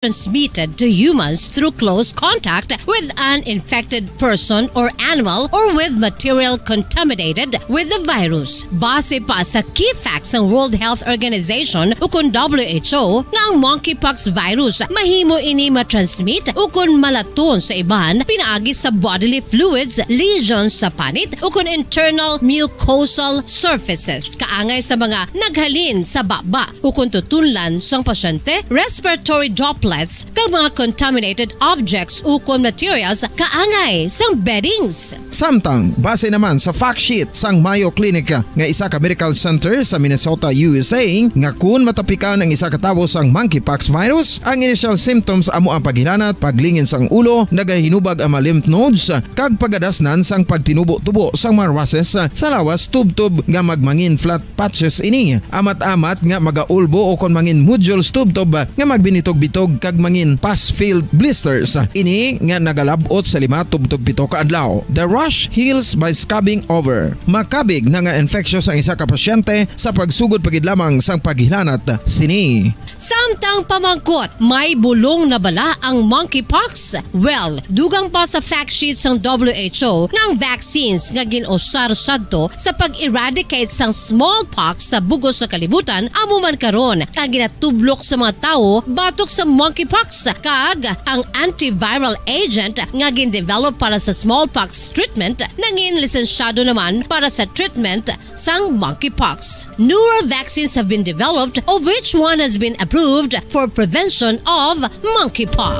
transmitted to humans through close contact with an infected person or animal or with material contaminated with the virus. Base pa sa key facts ng World Health Organization ukon WHO nga ang monkeypox virus mahimo ini matransmit ukon malaton sa iban pinaagi sa bodily fluids, lesions sa panit ukon internal mucosal surfaces kaangay sa mga naghalin sa baba ukon tutunlan sang pasyente, respiratory droplets kag mga contaminated objects ukon materials kaangay sang beddings. Samtang base naman sa fact sheet sang Mayo Clinic nga isa ka medical center sa Minnesota, USA nga kun matapikan ang isa ka tawo sang monkeypox virus, ang initial symptoms amo ang paghilanat, paglingin sang ulo, nagahinubag ang mga lymph nodes kag pagadasnan sang pagtinubo-tubo sang mga rashes sa lawas tubtob nga magmangin flat patches ini. Amat-amat nga magaulbo o kon mangin nodules tubtob nga magbinitog-bitog kag mangin pus-filled blisters. Ini nga nagalabot sa 5-7 ka adlaw. The rash heals by scabbing over. Makabig na nga infectious ang isa ka pasyente sa pagsugod pagid lamang sang paghilanat sini. Samtang pamangkot, may bulong na bala ang monkeypox? Well, dugang pa sa fact sheet sang WHO nga ang vaccines nga ginusar sadto sa pag-eradicate sang smallpox sa bugos sa kalibutan amo man karon ang ginatublok sa mga tao batok sa monkeypox kag ang antiviral agent nga gin-develop para sa smallpox treatment nangin lisensyado naman para sa treatment sang monkeypox. Newer vaccines have been developed of which one has been approved for prevention of monkeypox.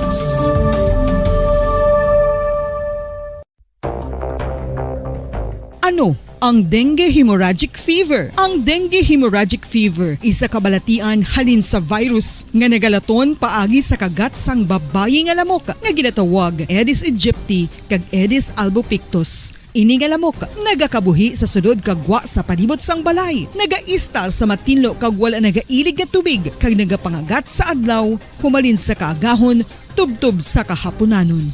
Ano ang dengue hemorrhagic fever? Ang dengue hemorrhagic fever isa kabalatian halin sa virus nga nagalaton paagi sa kagat sang babayi nga lamok nga ginatawag Aedes aegypti kag Aedes albopictus. Ini nga lamok nagakabuhi sa sudod kagwa sa palibot sang balay, nagaistar sa matinlo kag wala nagailig nga tubig kag nagapangagat sa adlaw humalin sa kaagahon tubtob sa kahaponanon.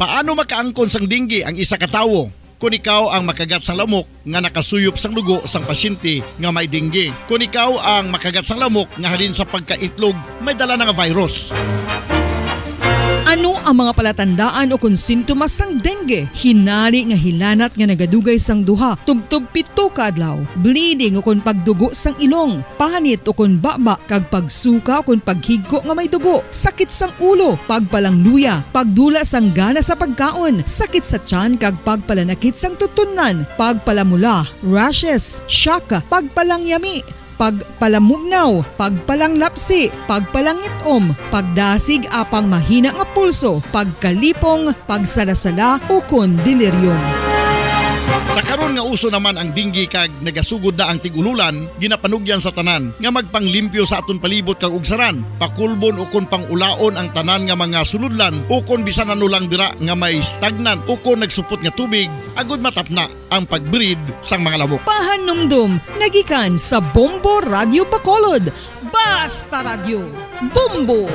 Paano makaangkon sang dengue ang isa ka tawo? Kung ikaw ang makagat sang lamok nga nakasuyop sang dugo sang pasyente nga may dengue. Kung ikaw ang makagat sang lamok nga halin sa pagkaitlog may dala nga virus. Ano ang mga palatandaan o kung sintomas sang dengue? Hinari nga hilanat nga nagadugay sang duha, tubtob 7 ka adlaw, bleeding o kung pagdugo sang ilong, panit o kung baba, kag pagsuka o kung paghigko nga may dugo, sakit sang ulo, pagpalangluya, pagdula sang gana sa pagkaon, sakit sa tiyan kag pagpalanakit sang tutunan, pagpalamula, rashes, syaka, pagpalangyami, pagpalamugnaw, pagpalanglapsi, pagpalangitom, pagdasig apang mahina nga pulso, pagkalipong, pagsalasala o kon delirium. Sa karon nga uso naman ang dengue kag nagasugod na ang tigululan, ginapanugyan sa tanan nga magpanglimpyo sa aton palibot kag ugsaran, pakulbon o kon pangulaon ang tanan nga mga suludlan o kon bisan ano lang dira nga may stagnant o kon nagsupot nga tubig agud matapna ang pagbreed sang mga lamok. Pahanumdum, nagikan sa Bombo Radio Bacolod. Basta Radio, Bombo!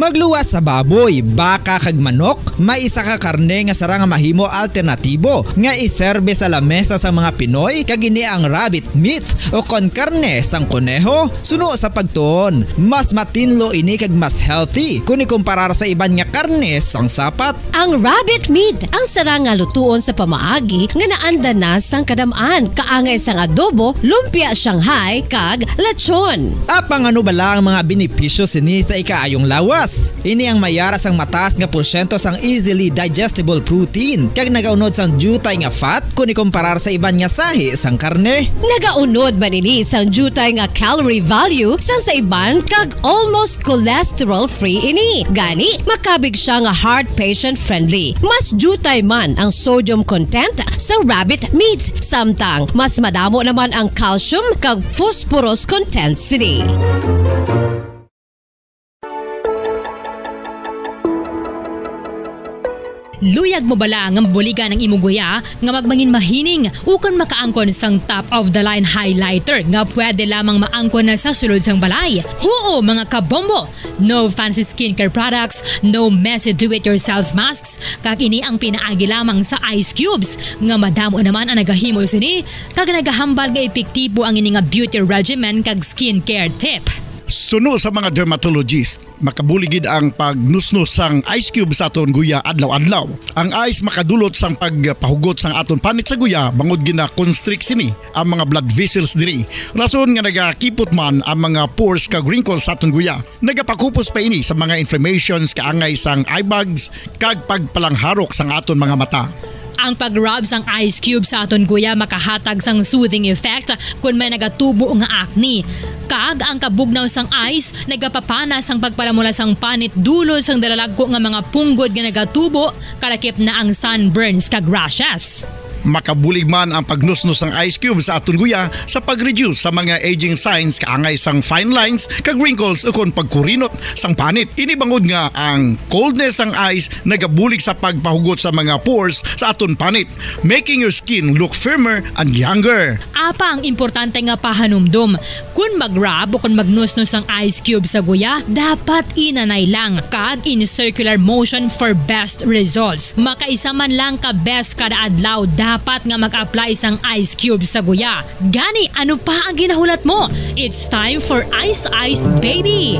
Magluwas sa baboy, baka kag manok, may isa ka karne nga sara nga mahimo alternatibo nga iserbe sa lamesa sa mga Pinoy kag ini ang rabbit meat o kon karne sang kuneho. Suno sa pagtuon, mas matinlo ini kag mas healthy kung ikumparar sa iban nga karne sang sapat. Ang rabbit meat ang sara nga lutuon sa pamaagi nga naanda na sang kadamaan kaangay sang adobo, lumpia Shanghai kag lechon. Apang ano bala ang mga benepisyo sini sa ikaayong lawas? Ini ang mayaras ang mataas nga porsyento sang easily digestible protein kag nagaunod sang jutay nga fat kung ikumparar sa iban nga sahi sang karne. Nagaunod man ini sang jutay nga calorie value sang sa iban kag almost cholesterol free ini. Gani makabig siya nga heart patient friendly. Mas jutay man ang sodium content sa rabbit meat, samtang mas madamo naman ang calcium kag phosphorus content sini. Luyag mo bala nga mabuligan ang imong guya nga magmangin mahining ukon makaangkon sang top of the line highlighter nga pwede lamang maangkon na sa sulod sang balay. Huo mga kabombo! No fancy skincare products, no messy do-it-yourself masks, kag ini ang pinaagi lamang sa ice cubes nga madamo naman ang nagahimo sini kag nagahambal nga epektibo ang ini nga beauty regimen kag skincare tip. Suno sa mga dermatologist, makabuligid ang pagnusnos sang ice cube sa aton guya adlaw-adlaw. Ang ice makadulot sang pagpahugot sang aton panit sa guya bangod gina constrict sini ang mga blood vessels diri. Rason nga nagakipot man ang mga pores kag wrinkles sa aton guya. Nagapakupos pa ini sa mga inflammations kaangay sang eye bags kag pagpalangharok sang aton mga mata. Ang pag-rub sang ice cube sa aton guya makahatag sang soothing effect kung may nagatubo nga acne. Kag ang kabugnaw sang ice nagapapana sang pagpalamula sang panit dulo sang dalalagko nga mga punggod nga nagatubo kalakip na ang sunburns kag rashes. Makabulig man ang pagnusnos ng ice cube sa aton guya sa pag-reduce sa mga aging signs kaangay sang fine lines kag wrinkles ukon pagkurinot sang panit. Ini bangod nga ang coldness sang ice nagabulig sa pagpahugot sa mga pores sa aton panit, making your skin look firmer and younger. Apa ang importante nga pahanumdum, kung mag-rub o kung magnusnos ang ice cube sa guya, dapat inanay lang kag in circular motion for best results. Makaisa man lang ka best kada adlaw dapat nga mag-apply sang ice cube sa guya. Gani, ano pa ang ginahulat mo? It's time for Ice Ice Baby!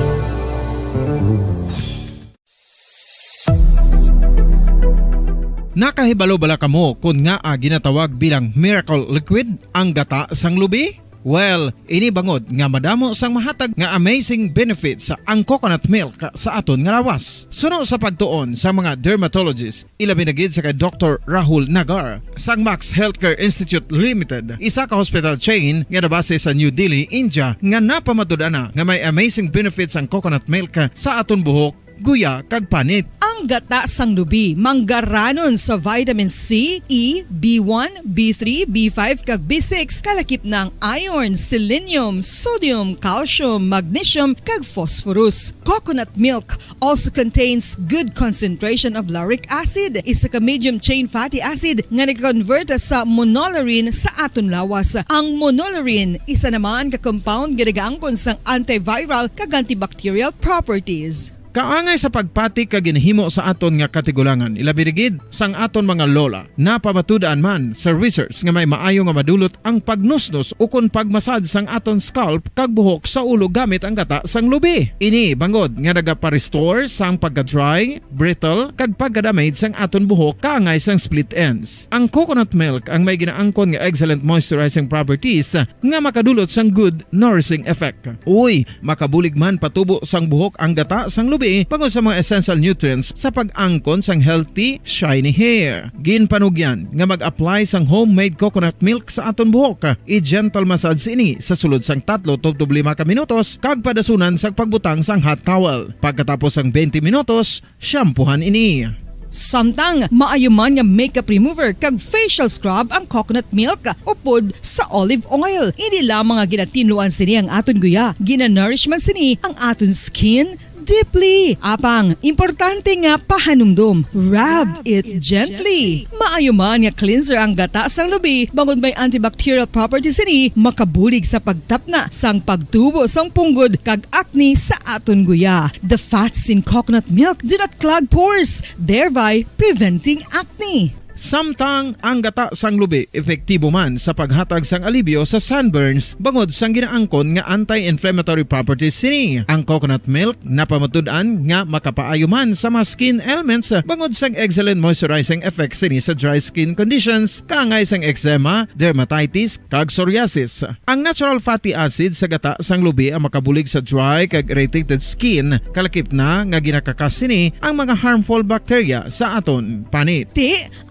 Nakahibalo bala kamo kung nga ginatawag bilang miracle liquid ang gata sang lubi? Well, ini bangod nga madamo sang mahatag nga amazing benefits sa ang coconut milk sa aton nga lawas. Suno sa pagtuon sa mga dermatologist, ilabi na gid sa kay Dr. Rahul Nagar sang Max Healthcare Institute Limited, isa ka hospital chain nga nabase sa New Delhi, India, nga napamatud-ana nga may amazing benefits ang coconut milk sa aton buhok, guya kag panit. Ang gata sang lubi manggaranon sa vitamin C, E, B1, B3, B5 kag B6 kalakip ng iron, selenium, sodium, calcium, magnesium kag phosphorus. Coconut milk also contains good concentration of lauric acid, isa ka medium chain fatty acid nga nag-convert sa monolarin sa aton lawas. Ang monolarin isa naman ka compound nga nagaangkon sang antiviral kag antibacterial properties. Kaangay sa pagpati kag ginhimo sa aton nga katigulangan, ilabirigid sang aton mga lola, napamatudan man sa research nga may maayo nga madulot ang pagnusnos o kon pagmasad sang aton scalp kag buhok sa ulo gamit ang gata sang lubi. Ini bangod nga nagapa-restore sang pagka-dry, brittle kag pagka-damage sang aton buhok kaangay sang split ends. Ang coconut milk ang may ginaangkon nga excellent moisturizing properties nga makadulot sang good nourishing effect. Uy, makabulig man patubo sang buhok ang gata sang lubi pangod sa mga essential nutrients sa pag-angkon sang healthy, shiny hair. Ginpanugyan nga mag-apply sang homemade coconut milk sa aton buhok. I-gentle massage ini sa sulod sang 3 to 5 ka minutos kag padasunan sang pagbutang sang hot towel. Pagkatapos sang 20 minutos, shampoohan ini. Samtang maayuman nga makeup remover kag facial scrub ang coconut milk upod sa olive oil. Hindi lamang nga ginatinuan sini ang aton guya, gina-nourish man sini ang aton skin deeply. Apang, importante nga pahanumdum. Rub it gently. Maayo man nga cleanser ang gata sang lubi, bangod may antibacterial properties ini, makabulig sa pagtapna sang pagtubo sang punggod kag acne sa aton guya. The fats in coconut milk do not clog pores, thereby preventing acne. Samtang ang gata sang lubi epektibo man sa paghatag sang alibyo sa sunburns bangod sang ginaangkon nga anti-inflammatory properties sini. Ang coconut milk napamatud-an nga makapaayo man sa mga skin ailments bangod sang excellent moisturizing effect sini sa dry skin conditions kaangay sang eczema, dermatitis kag psoriasis. Ang natural fatty acid sa gata sang lubi ang makabulig sa dry kag irritated skin kalakip na nga ginakakas sini ang mga harmful bacteria sa aton panit.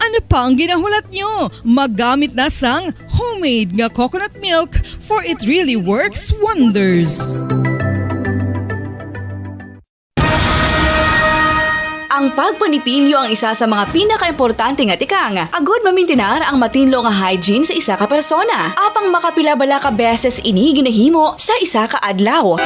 Ano pa ang ginahulat nyo? Magamit na sang homemade nga coconut milk for it really works wonders. Ang pagpanipilyo ang isa sa mga pinaka-importante nga tikang. Agod mamintinar ang matinlo nga hygiene sa isa ka persona. Apang makapilabala ka beses ini ginahimo sa isa ka adlaw.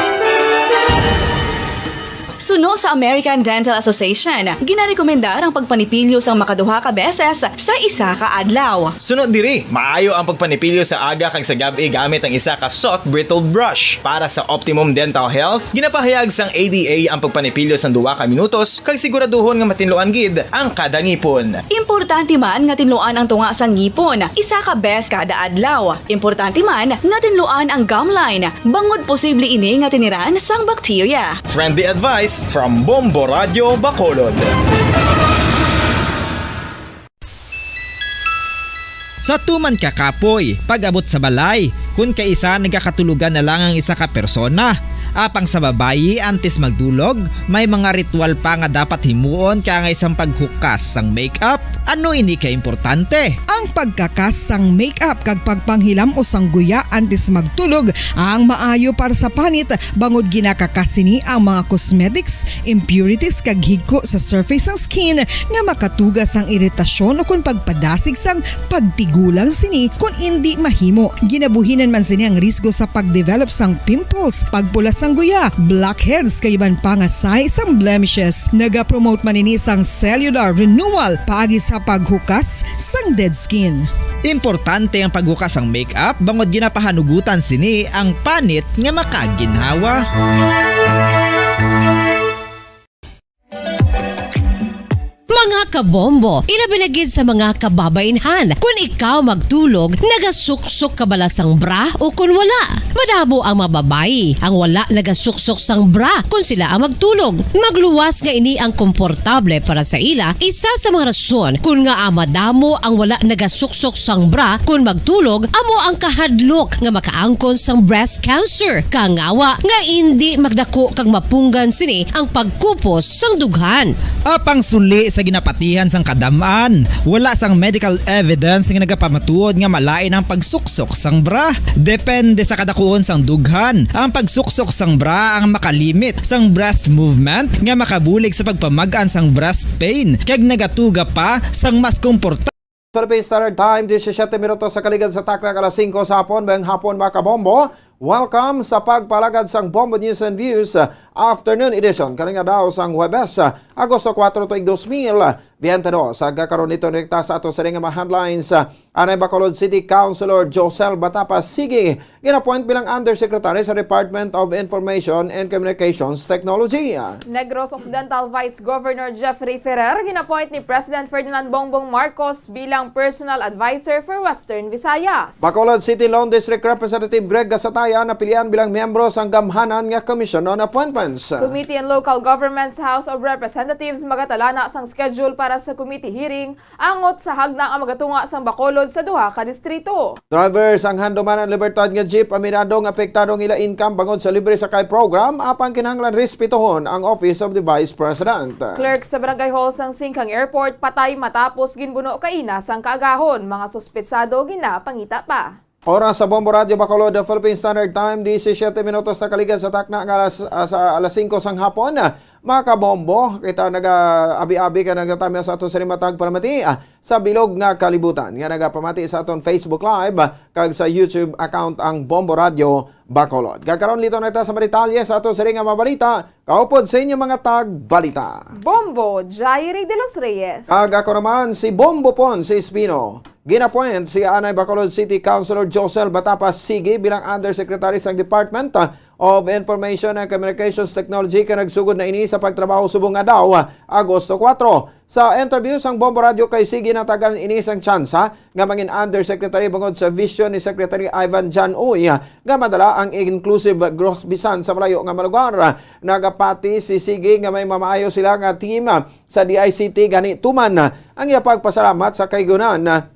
Suno sa American Dental Association, ginarekomendar ang pagpanipilyo sang makaduha ka beses sa isa ka adlaw. Sunod diri, maayo ang pagpanipilyo sa aga kag sa gabi gamit ang isa ka soft brittle brush. Para sa optimum dental health, ginapahayag sang ADA ang pagpanipilyo sa 2 ka minutos kag siguraduhon nga matinloan gid ang kada ngipon. Importante man nga tinluan ang tunga sang ngipon, isa ka bes kada adlaw. Importante man nga tinluan ang gum line, bangod posible ini nga tiniran sang bakterya. Friendly advice from Bombo Radio Bacolod. Sa tuman ka kapoy, pag-abot sa balay, kung kaisa nagkakatulugan na lang ang isa ka persona. Apang sa babayi antes magdulog, may mga ritual pa nga dapat himuon kaya nga isang paghukas sang makeup. Ano ini ka importante? Ang pagkakas sang makeup kag pagpanghilam o sang guya antes magtulog ang maayo para sa panit bangod ginakakasini ang mga cosmetics, impurities kag higko sa surface sang skin nga makatugas sang iritasyon o kung pagpadasig sang pagtigulang sini kung hindi mahimo. Ginabuhinan man sini ang risgo sa pagdevelop sang pimples, pagpula sang guya, blackheads kay iban pa nga say sang blemishes. Naga-promote man ini sang cellular renewal paagi sa paghukas sang dead skin. Importante ang paghukas ang makeup bangod ginapahanugutan sini ang panit nga makaginhawa. Mga kabombo, ilabilagid sa mga kababainhan. Kung ikaw magtulog, nagasuksok ka bala sang bra o kung wala. Madamo ang mababayi ang wala nagasuksok sang bra kung sila ang magtulog. Magluwas nga ini ang komportable para sa ila. Isa sa mga rason kung nga madamo ang wala nagasuksok sang bra kung magtulog, amo ang kahadlok nga makaangkon sang breast cancer. Kangawa nga hindi magdako kag mapunggan sini ang pagkupos sang dughan. Apang suli sa ginapatihan sang kadamaan, wala sang medical evidence nga nagapamatuod nga malain ang pagsuksok sang bra. Depende sa kadakuon sang dughan. Ang pagsuksok sang bra ang makalimit sang breast movement nga makabulig sa pagpamagaan sang breast pain kag nagatuga pa sang mas komportable. Philippine Standard Time, 17 minutos sa kaligan sa taknak alas 5 sa hapon, bayang hapon mga kabombo. Welcome sa pagpalagad sang Bombo News and Views Afternoon Edition. Kalinga daw sang Huwebes, Agosto 4, 2022. Sa gakaroon nito rekta sa ato sa mga headlines. Anay Bacolod City Councilor Josel Batapas Sige, ginapoint bilang Undersecretary sa Department of Information and Communications Technology. Negros Occidental Vice Governor Jeffrey Ferrer, ginapoint ni President Ferdinand Bongbong Marcos bilang Personal Advisor for Western Visayas. Bacolod City Lone District Representative Greg Gasataya napilian bilang miyembro sang gamhanan nga Commission on Appointments. Committee on Local Governments House of Representatives magatalana sang schedule para sa committee hearing angot sa hagnang ang magatunga sang Bacolod sa duha ka distrito. Drivers ang handuman ang Libertad nga jeep aminadong apektadong ila income bangod sa libre sakay program apang kinahanglan respetohon ang Office of the Vice President. Clerk sa Barangay Hall sang Singkang Airport patay matapos ginbuno kaina sang kaagahon. Mga suspetsado ginapangita pa. Oras sa Bombo Radio Bacolod, Philippine Standard Time, 17 minutos na kaligan sa takna sa alas 5 sang hapon. Mga kabombo, kita nag-abi-abi ka nagtatami sa aton sa limatag paramati sa bilog nga kalibutan. Nga nagapamati sa aton Facebook Live kag sa YouTube account ang Bombo Radio Bacolod. Gagkaroon lito na ito sa maritalye sa aton sa ring nga mabalita. Kaupod sa inyo mga tag-balita. Bombo, Jairi de los Reyes. Kag ako naman si Bombo Pon si Espino. Ginapoint si Anay Bacolod City Councilor Josel Batapas Sige bilang Undersecretary sa Department of Information and Communications Technology ka nagsugod na ini sa pagtrabaho subong nga daw Agosto 4. Sa interview sang Bombo Radio kay Sige natagan ini sang tsansa nga mangin Undersecretary bangod sa vision ni Secretary Ivan Jan Uy nga madala ang inclusive growth bisan sa malayo nga lugar. Nagapati si Sige nga may mamaayo sila nga team sa DICT gani tuman ang iyapagpasalamat sa kaygunan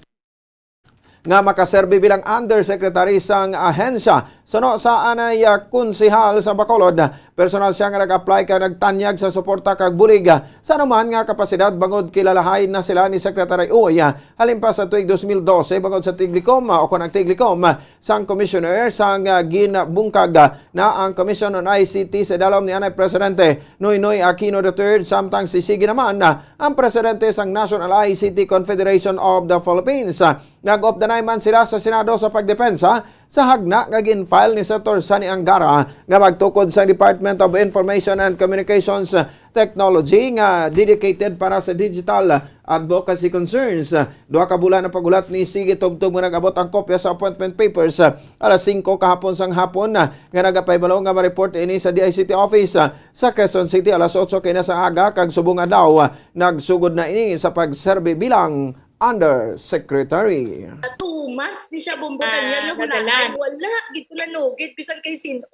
nga makaserbi bilang Undersecretary sang ahensya. Suno sa anay konsehal sa Bacolod, personal siya nga nag-apply ka nagtanyag sa suporta kag bulig sa naman nga kapasidad bangod kilalahay na sila ni Secretary Uy. Halimpas sa tuig 2012 bangod sa Tiglicom o kung Tiglicom sang Commissioner sang ginabungkag na ang Commission on ICT sa dalom ni Anay Presidente Noynoy Aquino III samtang si Sige naman ang Presidente sang National ICT Confederation of the Philippines. Nag-off the man sila sa Senado sa pagdepensa sa hagna nga gin-file ni Senator Sani Angara nga magtukod sa Department of Information and Communications Technology nga dedicated para sa digital advocacy concerns. Duha ka bulan na pagulat ni Sige Tubtub nga nag-abot ang kopya sa appointment papers alas 5 kahapon sang hapon nga nagapahibalo nga ma-report ini sa DICT office sa Quezon City alas 8 kay na sa aga kag subong adlaw nagsugod na ini sa pagserbe bilang Undersecretary. 2 months di siya bumbukan yan no wala gid ko lanugid bisan kay sino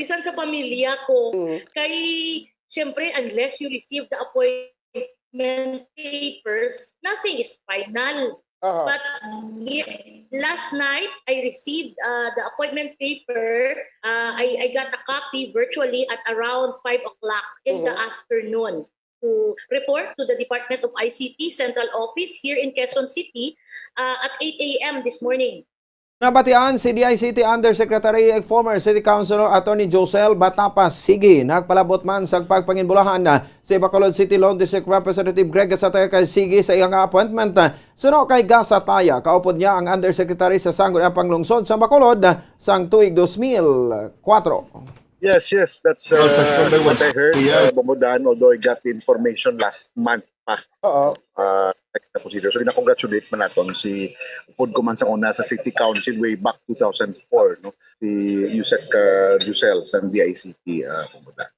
bisan sa pamilya ko kay syempre unless you receive the appointment papers nothing is final. But last night I received the appointment paper. I got a copy virtually at around 5 o'clock in the afternoon to report to the Department of ICT Central Office here in Quezon City at 8 a.m. this morning. Nabatian si DICT Undersecretary former City Councilor Attorney Josel Batapas Sige nagpalabot man sa pagpanginbulahan si Bacolod City Lone District Representative Greg Gasataya kay Sige sa iyang appointment. Suno kay Gasataya kaupod niya ang Undersecretary sa Sangguniang Panglungsod sa Bacolod sang tuig 2004. Yes, that's what I heard. Bumudan, although I got the information last month pa. So, na-congratulate man natin si upod ko man sa una sa City Council way back 2004, no? Si Yusek Jusel sa DICT. Bumudan.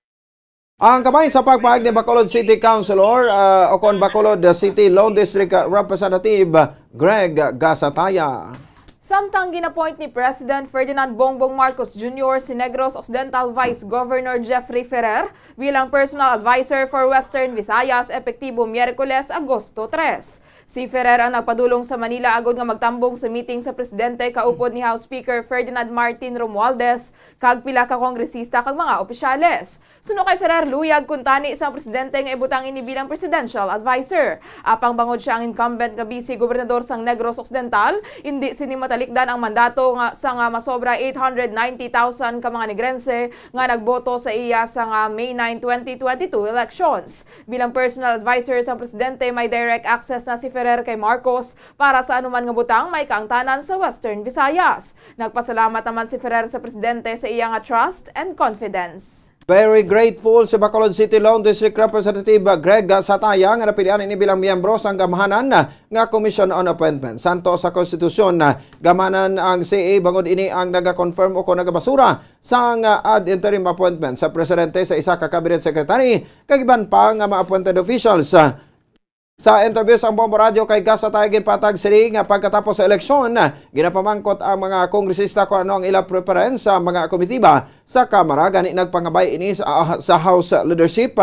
Ang kamay sa pagpahayag ni Bacolod City Councilor o kon Bacolod City Lone District Representative Greg Gasataya. Samtang ginapoint ni President Ferdinand Bongbong Marcos Jr. si Negros Occidental Vice Governor Jeffrey Ferrer bilang personal advisor for Western Visayas epektibo Miyerkules, Agosto 3. Si Ferrer ang nagpadulong sa Manila agod nga magtambong sa meeting sa presidente kaupod ni House Speaker Ferdinand Martin Romualdez kag pila ka kongresista kag mga opisyales. Suno kay Ferrer luyag kuntani sa presidente nga ibutang ini bilang presidential advisor. Apang bangod siya ang incumbent nga vice gobernador sang Negros Occidental, hindi sinimatalikdan ang mandato nga sa nga masobra 890,000 ka mga Negrense nga nagboto sa iya sa nga May 9, 2022 elections. Bilang personal advisor sa presidente, may direct access na si Ferrer kay Marcos para sa anuman nga butang may kaangtanan sa Western Visayas. Nagpasalamat naman si Ferrer sa presidente sa iya nga trust and confidence. Very grateful si Bacolod City Lone District Representative Greg Sataya nga napilian ini bilang miyembro sang gamahanan nga Commission on Appointment. Santo sa konstitusyon gamanan ang CA bangod ini ang naga-confirm o nagabasura sang ad interim appointment sa presidente sa isa ka cabinet secretary kag iban pa nga mga appointed officials. Sa interview sa Bombo Radio kay Gasataya ginpatag sini nga pagkatapos sa eleksyon ginapamangkot ang mga kongresista kung ano ang ilang preference sa mga komitiba sa Kamara gani nagpangabay ini sa House leadership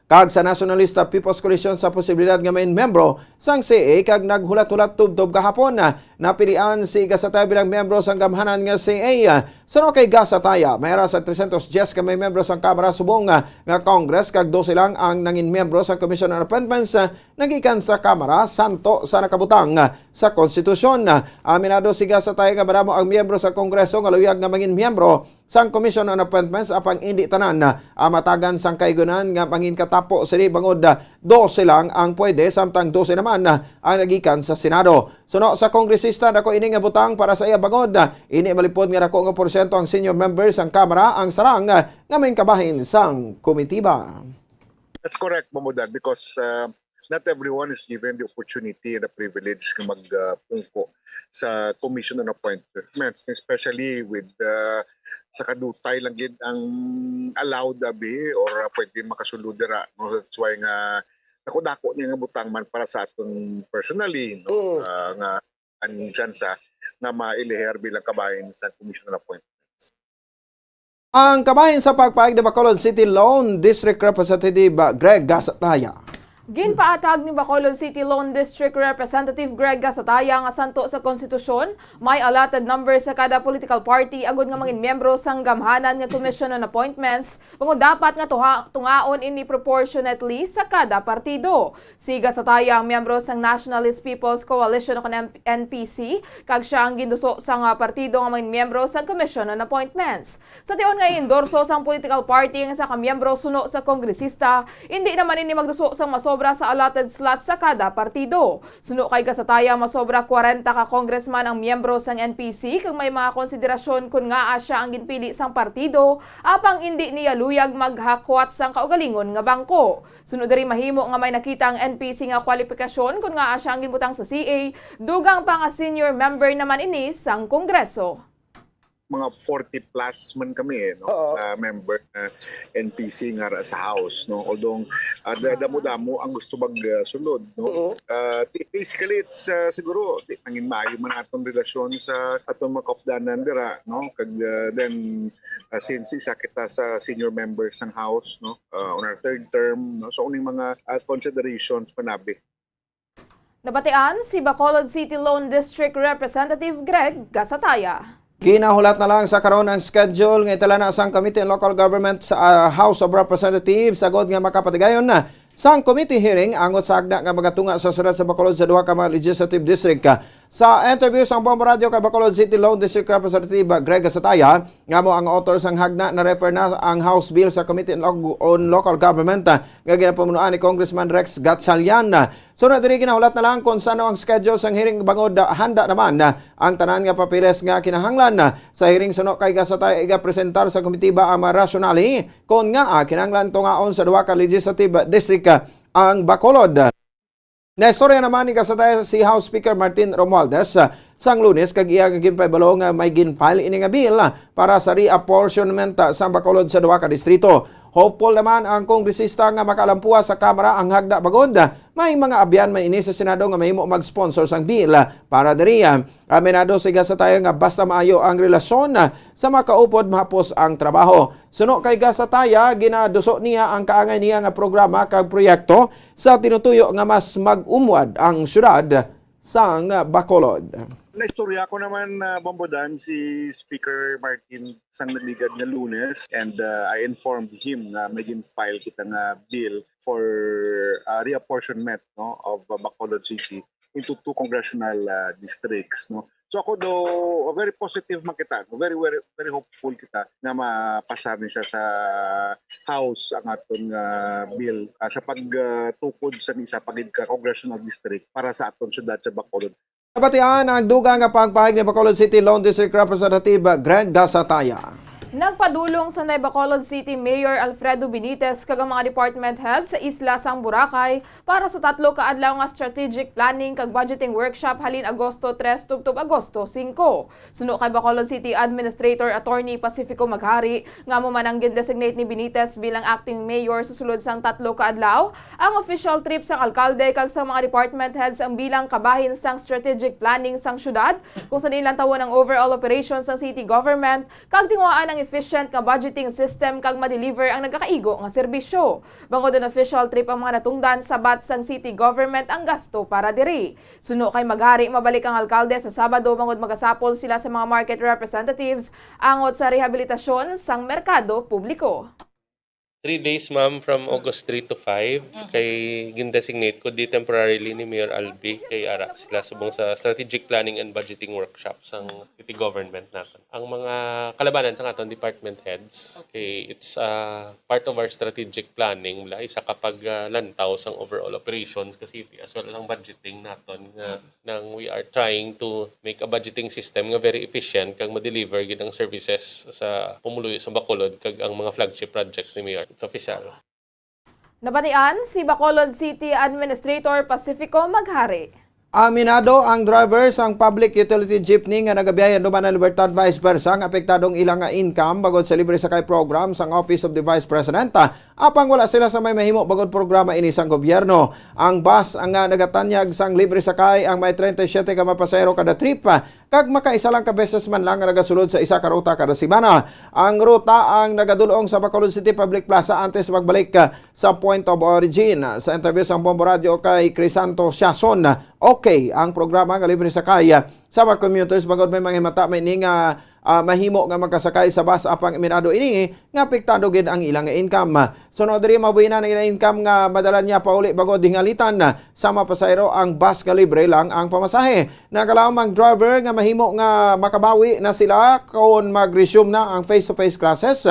kag sa Nationalista People's Coalition sa posibilidad nga main membro sang CA kag naghulat-hulat tubtob kahapon napilian si Gasataya bilang membro sang gamhanan nga CA. Suno kay Gasataya mayra sa 310 ka may membro sang Kamara subong nga Congress kag 12 lang ang nangin membro sa Commission on Appointments nagikan sa Kamara santo sa nakabutang sa konstitusyon. Aminado si Gasataya nga madamo ang membro sa Kongreso nga luyag nga mangin membro sang Commission on Appointments apang hindi tanan matagan sang kaigunan nga mangin katapo sini bangod 12 lang ang pwede samtang 12 naman ang nagikan sa Senado. Suno sa kongresista nako ini nga butang para sa iya bangod ini malipod nga nako nga porsyento ang senior members sang Kamara ang sarang nga main kabahin sang komitiba. That's correct, Mamudan, because not everyone is given the opportunity and the privilege na magpungko sa Commission on Appointments, especially with sa kadutay lang gid ang allowed abi or pwede makasulod dira. No? That's why nga dako niya nga butang man para sa aton personally, no? Nga ang chance nga maileher bilang kabahin sa Commission on Appointments. Ang kabahin sa pagpaig ni Bacolod City Lone District Representative Greg Gasataya. Ginpaatag ni Bacolod City Lone District Representative Greg Gasataya nga santo sa konstitusyon, may allotted number sa kada political party agud nga mangin miyembro sang gamhanan nga Commission on Appointments, kung dapat nga tungaon ini proportionately sa kada partido. Si Gasataya ang miyembro sang Nationalist People's Coalition o NPC, kag siya ang ginduso sang partido nga mangin miyembro sang Commission on Appointments. Sa tion nga endorso sang political party nga sa kamiyembro suno sa kongresista, hindi naman ini magduso sang masobra masobra sa allotted slots sa kada partido. Suno kay kasataya masobra 40 ka congressman ang miyembro sang NPC kung may mga konsiderasyon kung nga siya ang ginpili sang partido apang hindi niya luyag maghakwat sang kaugalingon nga bangko. Sunod diri mahimo nga may nakita ang NPC nga kwalifikasyon kung nga siya ang ginbutang sa CA, dugang pa nga senior member naman ini sang Kongreso. Mga 40 plus man kami no member na NPC nga sa house no, although damo-damo ang gusto sulod no. Basically it's siguro nangin maayo man atong relasyon sa atong mga kaupdanan dira no, kag then since isa kita sa senior members ng house no, on our third term no, so uning mga considerations panabi. Nabatian si Bacolod City Lone District Representative Greg Gasataya. Kinahulat na lang sa karon ang schedule nga itala na sang Committee on Local Government sa House of Representatives sagod nga makapatigayon na sang committee hearing angot sa agda nga magatunga sa surat sa Bacolod sa duha ka mga legislative district. Sa interview sa Bombo Radio kay Bacolod City Lone District Representative Greg Gasataya nga mo ang author sang hagna na refer na ang House Bill sa Committee on Local Government nga ginapamunuan ni Congressman Rex Gatchalian. Sunod diri ginahulat na lang kung sano ang schedule sang hearing bangod handa naman ang tanan nga papiles nga kinahanglan sa hearing suno kay Gasataya iga-presentar sa komitiba ang rationale kon nga kinahanglan tungaon sa duha ka legislative district ang Bacolod. Naistorya naman ni Gasataya si House Speaker Martin Romualdez sang Lunes kag iya ginpahibalo nga may ginfile ini nga bill para sa reapportionment sa Bacolod sa duha ka distrito. Hopeful naman ang kongresista nga makalampuha sa Kamara ang hagda bagod. May mga abyan may ini sa Senado nga mahimo mag-sponsor sang bill para diri. Aminado si Gasataya nga basta maayo ang relasyon sa makaupod mahapos ang trabaho. Suno kay Gasataya ginaduso niya ang kaangay niya nga programa kag proyekto sa tinutuyo nga mas mag-umwad ang syudad sang Bacolod. Naistorya ko naman Bombodan si Speaker Martin sang nagligad nga Lunes and I informed him na may file kita nga bill for reapportionment no of Bacolod City into 2 congressional districts no. So ako do very positive makita, very hopeful kita na mapasar ni siya sa House ang aton bill sa pagtukod sa isa pagid ka congressional district para sa aton syudad sa Bacolod. Nabatian ang duga nga pagpahig ni Bacolod City Lone District Representative Greg Gasataya. Nagpadulong sa Bacolod City Mayor Alfredo Benitez kag mga department heads sa isla sang Boracay para sa 3 ka adlaw nga strategic planning kag budgeting workshop halin Agosto 3 tubtob Agosto 5. Suno kay Bacolod City Administrator Attorney Pacifico Maghari nga mo man ang gin-designate ni Benitez bilang acting mayor sa sulod sang 3 ka adlaw, ang official trip sang alkalde kag sa mga department heads ang bilang kabahin sang strategic planning sang syudad kung saan ilang tawon ang overall operations sang city government kag tingwaan ang efficient nga budgeting system kag ma-deliver ang nagkakaigo nga serbisyo. Bangod ang official trip ang mga natungdan sabat sang city government ang gasto para diri. Suno kay Maghari mabalik ang alkalde sa Sabado bangod magasapol sila sa mga market representatives angot sa rehabilitasyon sang merkado publiko. 3 days ma'am from August 3 to 5 kay gin-designate ko di temporarily ni Mayor Albi kay ara sila subong sa strategic planning and budgeting workshop sang city government natin. Ang mga kalabanan sa aton department heads kay it's part of our strategic planning mula isa kapag lantaw sang overall operations ka city as well as ang budgeting naton nga nang we are trying to make a budgeting system nga very efficient kag ma-deliver gid ang services sa pumuluyo sa Bacolod kag ang mga flagship projects ni Mayor. It's official. Nabatian si Bacolod City Administrator Pacifico Maghari. Aminado ang driver sang public utility jeepney nga nagabiyahe duman ng Libertad Vice Versa ang apektadong ilang nga income bagod sa libre sakay program sang Office of the Vice President. Apang wala sila sa may mahimo bagod programa ini sang gobyerno. Ang bus ang nagatanyag sang libre sakay ang may 37 ka mapasahero kada trip kag makaisa lang ka beses man lang nga nagasulod sa isa ka ruta kada semana. Ang ruta ang nagadulong sa Bacolod City Public Plaza antes magbalik sa point of origin. Sa interview sang Bombo Radio kay Crisanto Siason, okay ang programa nga libre sakay sa mga commuters bagod may mga mata may ini nga mahimo nga magkasakay sa bus apang iminado ini nga apektado gid ang ilang income. Sunod diri mabuhi na ng income nga madala niya pauli bagod dingalitan sa mapasahero ang bus nga libre lang ang pamasahe. Nakalaom ang driver nga mahimo nga makabawi na sila kung mag-resume na ang face-to-face classes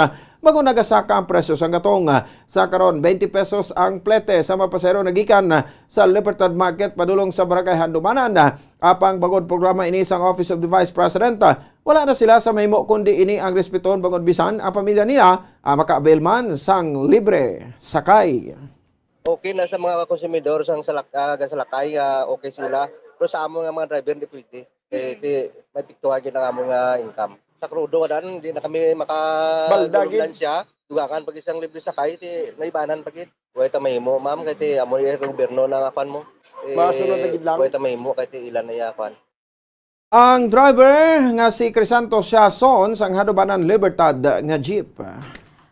bago nagasaka ang presyo sa gatong. Sa karon 20 pesos ang plete sa mga pasahero nagikan sa Libertad Market padulong sa Barangay Handumanan. Apang bagod programa ini sang Office of the Vice President, wala na sila sa mahimo kundi ini ang respeton bagod bisan ang pamilya nila maka-avail man sang libre sakay. Okay na sa mga konsumidor sang salakay, okay sila. Pero sa among mga driver hindi pwede. Kaya may piktuhagin ang among income. Sa krudo dan hindi na kami makadulugan siya. Dugakan pag isang libre sakay, naibanan pagit. Huwag ta mahimo, ma'am, kaya amo yung gobyerno na kapan mo. Masunod na gidlang. Huwag ta mahimo, kaya ilan na yakan. Ang driver nga si Crisanto Siason sang Hadubanan Libertad nga jeep.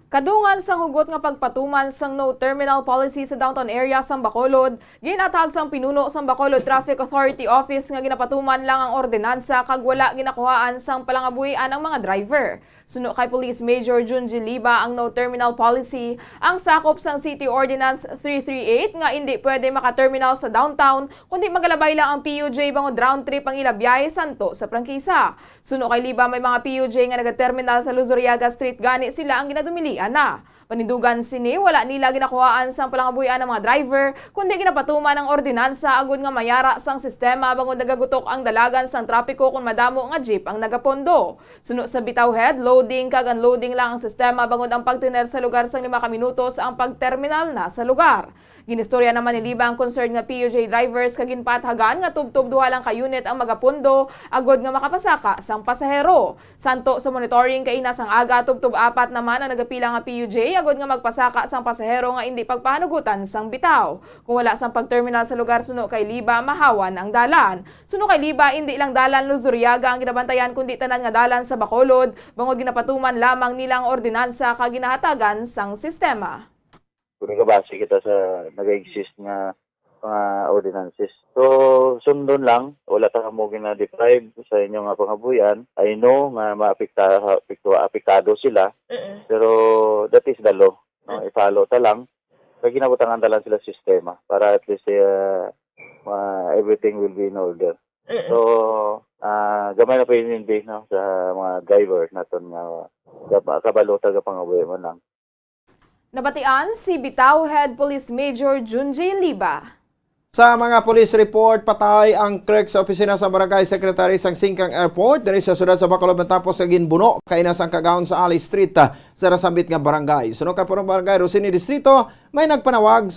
Kadungan sang hugot nga pagpatuman sang no terminal policy sa downtown area sang Bacolod, ginatag sang pinuno sang Bacolod Traffic Authority Office nga ginapatuman lang ang ordinansa kag wala ginakuhaan sang palangabuhian ang mga driver. Suno kay Police Major Junji Liba ang no terminal policy, ang sakop sang City Ordinance 338 nga hindi pwede maka-terminal sa downtown kundi magalabay lang ang PUJ bangod round trip ang ilabiyahe santo sa prangkisa. Suno kay Liba may mga PUJ nga naga-terminal sa Luzuriaga Street gani sila ang ginadumilian na. Panindugan sini, wala nila ginakuhaan sang palangabuhian ng mga driver, kundi ginapatuman ang ordinansa agud nga mayara sang sistema bangod nagagutok ang dalagan sang trapiko kung madamo nga jeep ang nagapondo. Suno sa bitaw head, loading kag unloading lang ang sistema bangod ang pagtiner sa lugar sang 5 minutos ang pagterminal na sa lugar. Ginistorya naman ni Liba ang concern nga PUJ drivers kag ginpathagan nga tubtob duha lang ka unit ang magapondo agud nga makapasaka sang pasahero. Santo sa monitoring kay inasang aga tubtob 4 naman ang nagapila nga PUJ agud nga magpasaka sang pasahero nga hindi pagpahanugutan sang bitaw. Kung wala sang pagterminal sa lugar suno kay Liba mahawan ang dalan. Suno kay Liba hindi lang dalan Luzuriaga ang ginabantayan kundi tanan nga dalan sa Bacolod bangod ginapatuman lamang nila ang ordinansa kag ginahatagan sang sistema. Kung base kita sa nag-exist nga mga ordinances. So, sundon lang, wala ta mo gina-deprive sa inyong pangabuyan. I know nga maapektado sila, pero that is the law. No? I-follow ta lang. Kaya ginabutangan ta lang sila sistema para at least everything will be in order. So, gamay na pa yun no, sa mga driver natin nga kabalo taga pangabuyan man lang. Nabatian si Bitaw Head Police Major Junji Liba. Sa mga police report, patay ang clerk sa opisina sa Barangay Secretary sang Singkang Airport diri sa siyudad sa Bacolod matapos sa ginbuno kay nasang kagahon sa Ali Street sa Rasambit nga barangay. Sunod ka parang barangay Rosini Distrito, may nagpanawag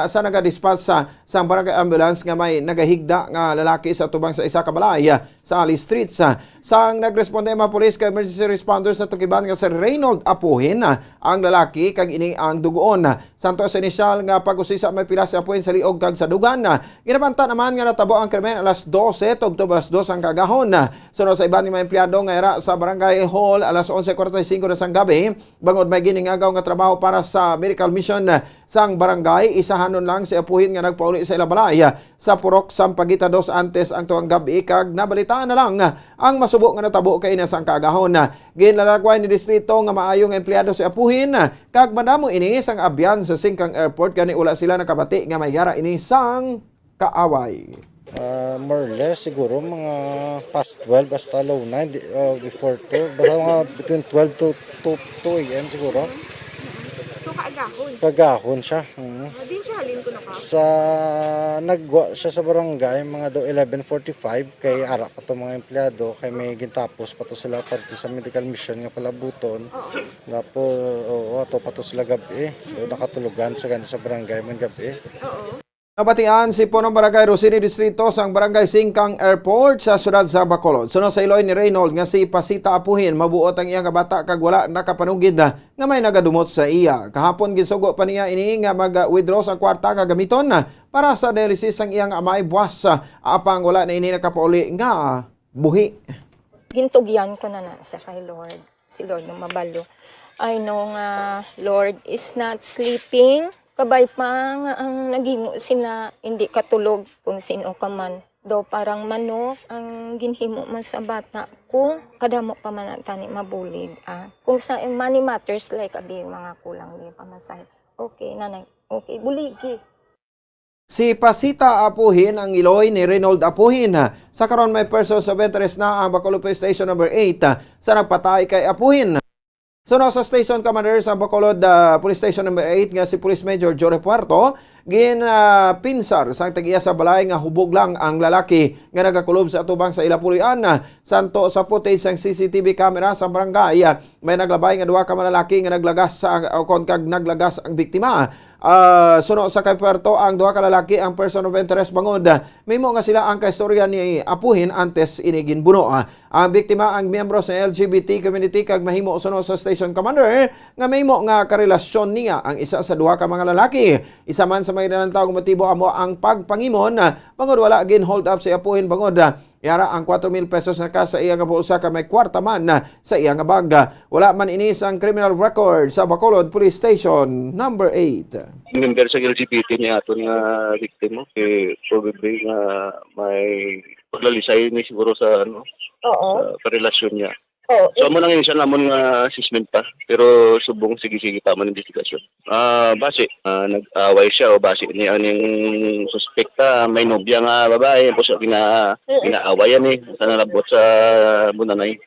sa nagadispatch sa barangay ambulance nga may nagahigda nga lalaki sa tubang sa isa ka balay sa Ali Street. Sang nagresponde mga police kay emergency responders sa tugiban nga si Reynold Apuhin ang lalaki kag ini ang dugoon. Santo sa inisyal nga pag-usisa may pila si Apuhin sa liog kag sa dugan. Ginabanta naman nga natabo ang krimen alas 12 tubtob alas 2 ang kagahon. Sunod sa iban ni mga empleyado nga era sa barangay hall alas 11:45 na sang gabi bangod may giningagaw nga trabaho para sa medical mission sang barangay. Isahanon lang si Apuhin nga nagpauli sa ilabalay sa purok Sampaguita dos antes ang tuwang gabi kag nabalitaan na lang ang masubo nga natabo kay na sang kagahon. Ginlalagway ni distrito nga maayong empleyado si Apuhin kag madamo ini sang abyan sa Singkang Airport gani wala sila nakabati nga may yara ini sang kaaway. More or less siguro mga past 12 basta low 9 before 2 basta mga between 12 to 2 a.m. siguro. So kaagahon? Kaagahon siya. Din siya halin ko na ka? Nagwa siya sa barangay mga do 11:45 kay ara ka to mga empleyado kay may gintapos pa to sila parte sa medical mission nga palabuton. Gapo to pa to sila gabi. So nakatulugan sa ganito sa barangay man gabi. Nabatian si Punong Barangay Rosini Distrito sang Barangay Singkang Airport sa siyudad sa Bacolod. Sunod sa iloy ni Reynold nga si Pasita Apuhin mabuot ang iyang kabata kag wala nakapanugid nga may nagadumot sa iya. Kahapon gisugo pa niya ini nga mag-withdraw sa kwarta nga gamiton para sa dialysis ang iyang amay buwas apang wala na ini nakapauli nga buhi. Gintugyan ko na sa kay Lord. Si Lord ng mabalo. I know nga Lord is not sleeping. Kabay pa nga ang naghimo sila hindi katulog kung sino ka man. Do parang manok ang ginhimo man sa bata ko. Kadamo pa man tani mabulig. Kung sa money matters like abi mga kulang di pamasay. Okay nanay. Okay buligi. Si Pasita Apuhin ang iloy ni Reynold Apuhin. Sa karon may persons of interest na ang Bacolod Police Station number 8 sa nagpatay kay Apuhin. Suno sa Station Commander sa Bacolod Police Station number 8 nga si Police Major Jory Puerto pinsar sang tag-iya sa balay nga hubog lang ang lalaki nga nagakulob sa atubang sa Ilapulian. Santo sa footage sang CCTV camera sa barangay, may naglabay nga duha ka mga lalaki nga naglagas naglagas ang biktima. Suno sa kay Puerto ang duha ka lalaki ang person of interest bangod. Mimo nga sila ang kaistorya ni apuhin antes inigin buno. Ang biktima ang miyembro sa LGBT community kag mahimo suno sa Station Commander nga mahimo nga karelasyon niya ang isa sa duha ka mga lalaki. Isa man sa mga taong motibo amo ang pagpangimon bangod wala gin hold up sa apuhin bangod. Yara ang 4,000 pesos na ka sa iya nga bulsa ka may kwarta man sa iya nga bag. Wala man inis ang criminal record sa Bacolod Police Station number 8. Member sa LGBT niya ato nga biktima probably nga may paglalisay ni siguro sa sa karelasyon niya. So mo lang yun siya namon nga assessment pa pero subong sige tama ng investigasyon. Base nag-away siya o base niya aning suspekta may nobya nga babae po siya ginaawayan sa nalabot sa Bunanay.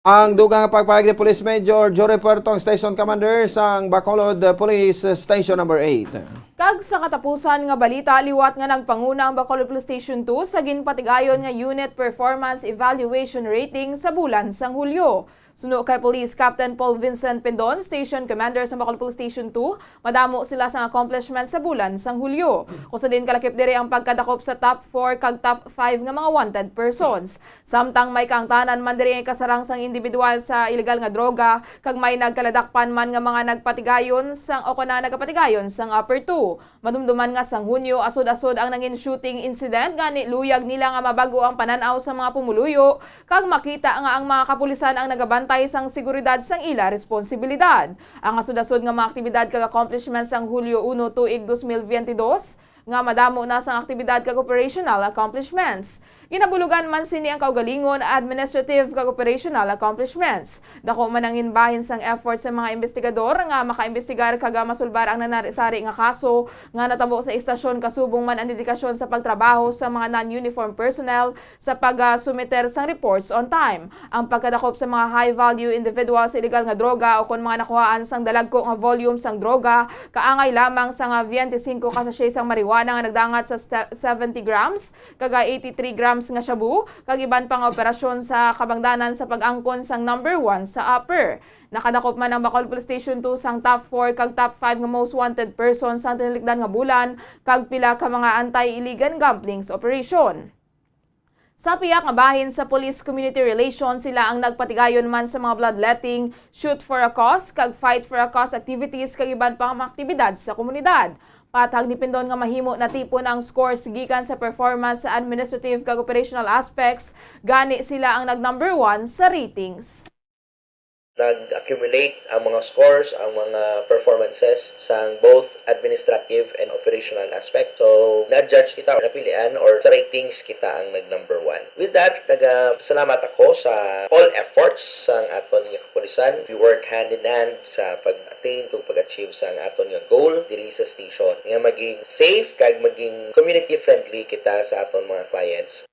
Ang dugang pagpahayag ni Police Major Jory Puerto, Station Commander sang Bacolod Police Station number 8. Kag sa katapusan nga balita, liwat nga nagpanguna ang Bacolod Police Station 2 sa ginpatigayon nga Unit Performance Evaluation Rating sa bulan sang Hulyo. Suno kay Police Captain Paul Vincent Pendon, Station Commander sa Bacolod Police Station 2, madamo sila sa accomplishment sa bulan sang Hulyo. Kusa din kalakip diri ang pagkadakop sa top 4 kag top 5 nga mga wanted persons. Samtang may kaangtanan man diri ang kasarang sang individual sa illegal nga droga, kag may nagkaladakpan man nga mga nagpatigayon sang o kuna nagapatigayon sang upper 2. Madumduman nga sang Hunyo, asod-asod ang nangin shooting incident gani luyag nila nga mabago ang pananaw sa mga pumuluyo, kag makita nga ang mga kapulisan ang nagabantay sang seguridad sang ila responsibilidad. Ang asod-asod nga mga aktibidad kag accomplishments sang Hulyo 1 tuig 2022 nga madamo na sang aktibidad kag operational accomplishments. Ginabulugan man sini ang kaugalingon administrative kag operational accomplishments. Dako man ang inbahin sang effort sa mga investigador nga makaimbestigar kag masulbar ang nanari-sari nga kaso nga natabo sa istasyon kasubong man ang dedikasyon sa pagtrabaho sa mga non-uniform personnel sa pag-sumiter sang reports on time. Ang pagkadakop sa mga high-value individual sa illegal nga droga o kon mga nakuhaan sang dalagko nga volume sang droga, kaangay lamang sang 25 ka sachet sang marijuana nga nagdangat sa 70 grams kag 83 grams nga shabu, kag iban pang operasyon sa kabangdanan sa pag-angkon sang number 1 sa upper. Nakadakop man ang Bacolod Police Station 2 sang top 4 kag top 5 nga most wanted persons sa tinilikdan nga bulan, kag pila ka mga anti-illegal gambling operation. Sa piyak nga bahin sa Police Community Relations, sila ang nagpatigayon man sa mga bloodletting, shoot for a cause, kag fight for a cause activities, kag iban pang mga aktibidad sa komunidad. Patag ni Pendon nga mahimo na tipon ang scores gikan sa performance sa administrative kag operational aspects, gani sila ang nag-number 1 sa ratings. Nag-accumulate ang mga scores, ang mga performances sa both administrative and operational aspect. So, na-judge kita, napilian, or sa ratings kita ang nag-number 1. With that, salamat ako sa all efforts sa aton nga kapulisan. We work hand in hand sa pag-attain kung pag-achieve sa aton nga goal diri sa station. Nga maging safe, kag maging community-friendly kita sa aton mga clients.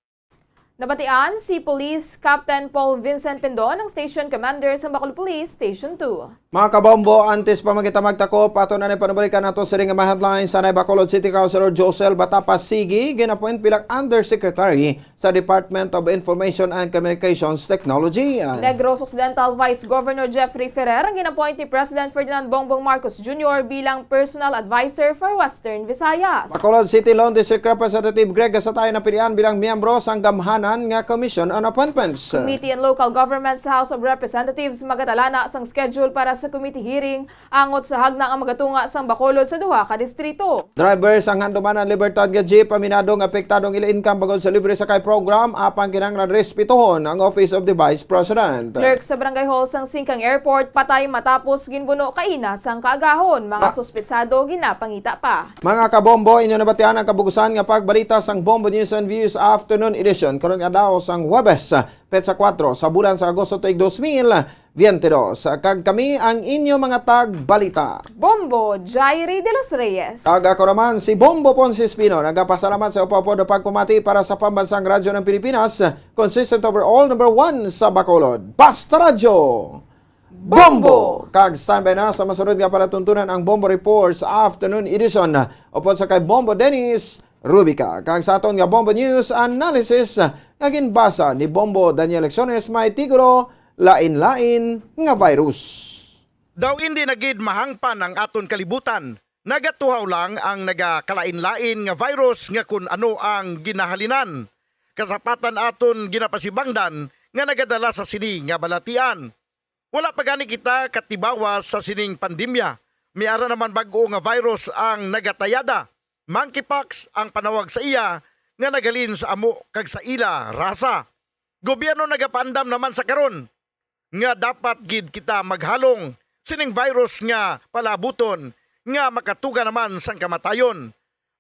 Nabatian si Police Captain Paul Vincent Pendon, ang Station Commander sa Bacolod Police Station 2. Mga kabombo, antes pa magkita magtakop, ato na panabalikan nato sa ring mga headlines sa Bacolod City Councilor Josel Batapas Sigi, ginapoint bilang Undersecretary sa Department of Information and Communications Technology. Negros Occidental Vice Governor Jeffrey Ferrer ang ginapoint ni President Ferdinand Bongbong Marcos Jr. bilang Personal Advisor for Western Visayas. Bacolod City Lone District Representative Greg Gasatay na pilihan bilang miyembro sa gamhanan nga Commission on Appointments. Committee on Local Government sa House of Representatives magatalana sang schedule para sa committee hearing angot sa hagna ang magatunga sang Bacolod sa duha ka distrito. Drivers ang handumanan Libertad nga jeep paminadong apektadong ila income bagod sa libre sakay program apang kinahanglan respetohon ang Office of the Vice President. Clerk sa Barangay Hall sang Singkang Airport patay matapos ginbuno kaina sang kaagahon. Mga suspetsado ginapangita pa. Mga kabombo, inyo nabatian ang kabugusan nga pagbalita sang Bombo News and Views Afternoon Edition karon nga daw sang Huwebes, petsa 4 sa bulan sa Agosto tuig 2022. Kag kami ang inyo mga tagbalita. Bombo Jairi de los Reyes. Kag ako naman si Bombo Ponce Espino. Nagapasalamat sa upapo na pagpumati para sa pambansang radyo ng Pilipinas, consistent overall number 1 sa Bacolod. Basta Radyo! Bombo! Kag standby na sa masunod nga palatuntunan ang Bombo Report sa afternoon edition. Upod sa kay Bombo Dennis Rubica. Kag sa aton nga Bombo News Analysis nga ginbasa ni Bombo Daniel Lecciones may tigulo lain-lain nga virus. Daw hindi nagid mahangpan ang aton kalibutan. Nagatuhaw lang ang nagakalain-lain nga virus nga kun ano ang ginahalinan. Kasapatan aton ginapasibangdan nga nagadala sa sini nga balatian. Wala pa gani kita katibawas sa sining pandemya. Miara naman bag-o nga virus ang nagatayada. Monkeypox ang panawag sa iya nga nagalin sa amo kag sa ila rasa. Gobyerno nagapandam naman sa karon nga dapat gid kita maghalong sining virus nga palabuton nga makatuga naman sang kamatayon.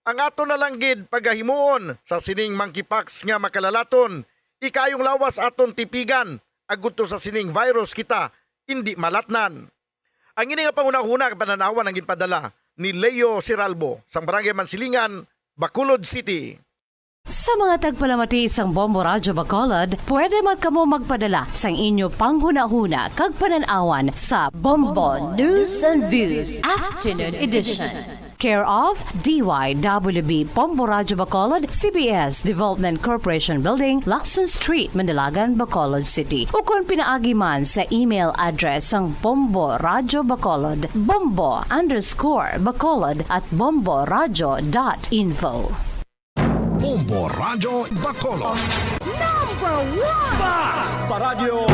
Ang ato na lang gid pagahimuon sa sining monkeypox nga makalalaton. Ikayong lawas aton tipigan agudto sa sining virus kita hindi malatnan. Ang ini nga pangunahuna pananawan ang ginpadala ni Leo Siralbo sang Barangay Mansilingan, Bacolod City. Sa mga tagpalamati sang Bombo Radyo Bacolod, pwede man kamo magpadala sang inyo panghuna-huna kag pananawan sa Bombo News and Views Afternoon Edition. Care of DYWB Bombo Radyo Bacolod, CBS Development Corporation Building, Lacson Street, Mandilagan, Bacolod City. O kung pinaagi man sa email address ang Bombo Radyo Bacolod, bombo_bacolod@bomboradyo.info. Bombo Radyo Bacolod. #1 Bas Paradyo